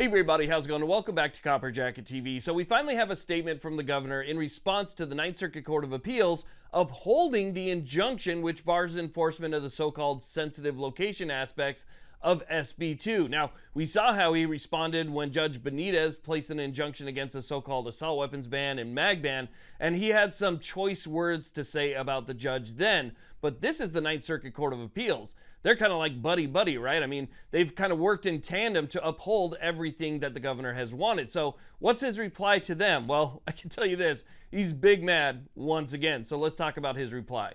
Hey everybody, how's it going? Welcome back to Copper Jacket TV. So we finally have a statement from the governor in response to the Ninth Circuit Court of Appeals upholding the injunction which bars enforcement of the so-called sensitive location aspects of SB2. Now, we saw how he responded when Judge Benitez placed an injunction against the so-called assault weapons ban and mag ban, and he had some choice words to say about the judge then. But this is the Ninth Circuit Court of Appeals. They're kind of like buddy-buddy, right? I mean, they've kind of worked in tandem to uphold everything that the governor has wanted. So what's his reply to them? Well, I can tell you this, he's big mad once again. So let's talk about his reply.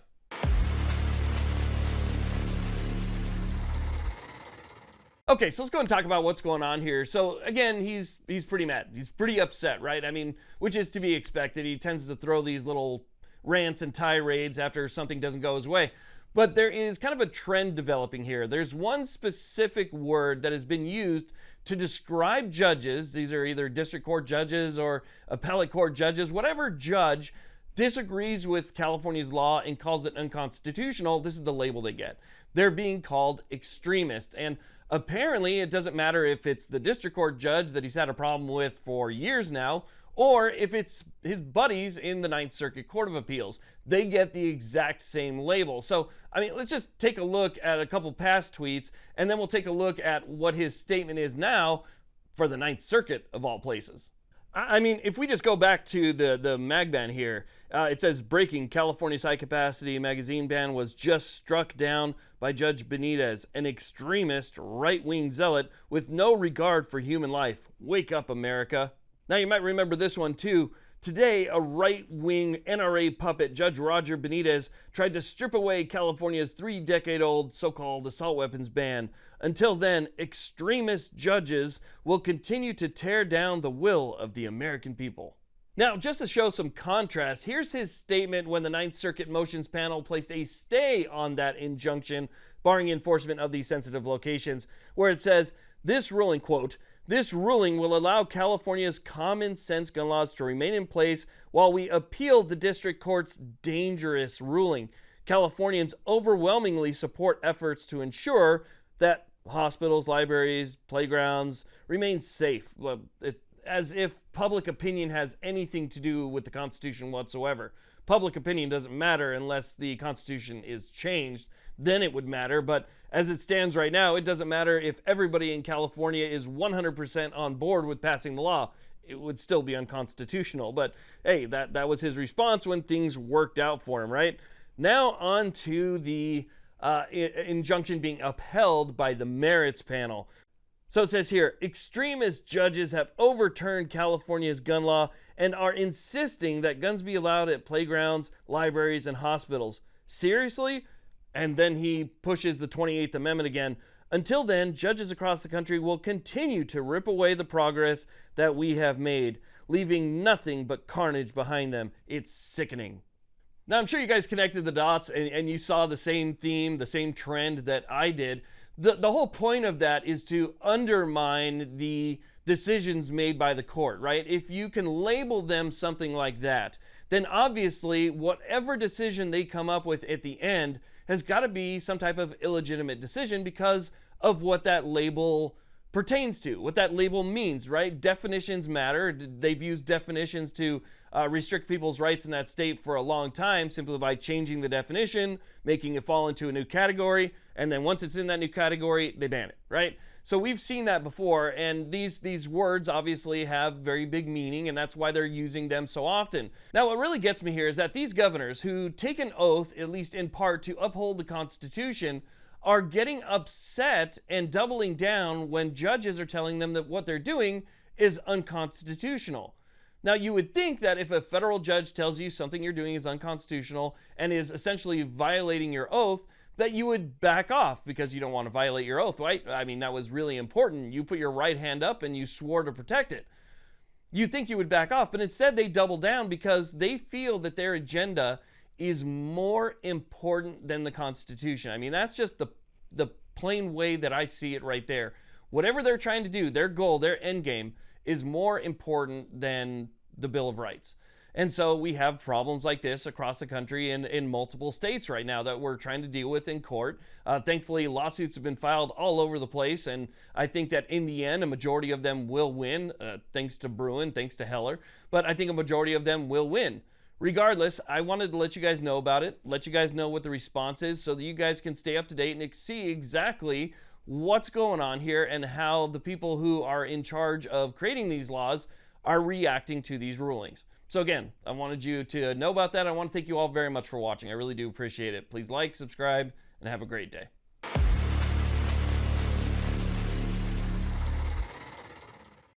Okay, so let's go and talk about what's going on here. So again, he's pretty mad. He's pretty upset, right? I mean, which is to be expected. He tends to throw these little rants and tirades after something doesn't go his way. But there is kind of a trend developing here. There's one specific word that has been used to describe judges. These are either district court judges or appellate court judges. Whatever judge disagrees with California's law and calls it unconstitutional, this is the label they get. They're being called extremist. And apparently it doesn't matter if it's the district court judge that he's had a problem with for years now, or if it's his buddies in the Ninth Circuit Court of Appeals. They get the exact same label. So, I mean, let's just take a look at a couple past tweets, and then we'll take a look at what his statement is now for the Ninth Circuit of all places. I mean, if we just go back to the mag ban here, it says breaking California's high capacity magazine ban was just struck down by Judge Benitez, an extremist right-wing zealot with no regard for human life. Wake up, America. Now you might remember this one too. Today, a right-wing NRA puppet, Judge Roger Benitez, tried to strip away California's 3-decade-old so-called assault weapons ban. Until then, extremist judges will continue to tear down the will of the American people. Now, just to show some contrast, here's his statement when the Ninth Circuit Motions Panel placed a stay on that injunction barring enforcement of these sensitive locations, where it says, this ruling, quote, this ruling will allow California's common sense gun laws to remain in place while we appeal the district court's dangerous ruling. Californians overwhelmingly support efforts to ensure that hospitals, libraries, playgrounds remain safe, as if public opinion has anything to do with the Constitution whatsoever. Public opinion doesn't matter unless the Constitution is changed. Then it would matter. But as it stands right now, it doesn't matter if everybody in California is 100% on board with passing the law. It would still be unconstitutional. But hey, that was his response when things worked out for him, right? Now on to the injunction being upheld by the merits panel. So it says here, extremist judges have overturned California's gun law and are insisting that guns be allowed at playgrounds, libraries, and hospitals. Seriously? And then he pushes the 28th Amendment again. Until then, judges across the country will continue to rip away the progress that we have made, leaving nothing but carnage behind them. It's sickening. Now, I'm sure you guys connected the dots and you saw the same theme, the same trend that I did. The whole point of that is to undermine the decisions made by the court, right? If you can label them something like that, then obviously whatever decision they come up with at the end has got to be some type of illegitimate decision because of what that label pertains to, what that label means, right? Definitions matter. They've used definitions to restrict people's rights in that state for a long time simply by changing the definition, making it fall into a new category, and then once it's in that new category, they ban it, right? So we've seen that before, and these words obviously have very big meaning, and that's why they're using them so often. Now, what really gets me here is that these governors who take an oath, at least in part, to uphold the Constitution, are getting upset and doubling down when judges are telling them that what they're doing is unconstitutional. Now, you would think that if a federal judge tells you something you're doing is unconstitutional and is essentially violating your oath, that you would back off because you don't want to violate your oath, right? I mean, that was really important. You put your right hand up and you swore to protect it. You think you would back off, but instead they double down because they feel that their agenda is more important than the Constitution. I mean, that's just the plain way that I see it right there. Whatever they're trying to do, their goal, their end game, is more important than the Bill of Rights. And so we have problems like this across the country in multiple states right now that we're trying to deal with in court. Thankfully, lawsuits have been filed all over the place, and I think that in the end, a majority of them will win, thanks to Bruin, thanks to Heller, but I think a majority of them will win. Regardless, I wanted to let you guys know about it, let you guys know what the response is so that you guys can stay up to date and see exactly what's going on here and how the people who are in charge of creating these laws are reacting to these rulings. So again, I wanted you to know about that. I want to thank you all very much for watching. I really do appreciate it. Please like, subscribe, and have a great day.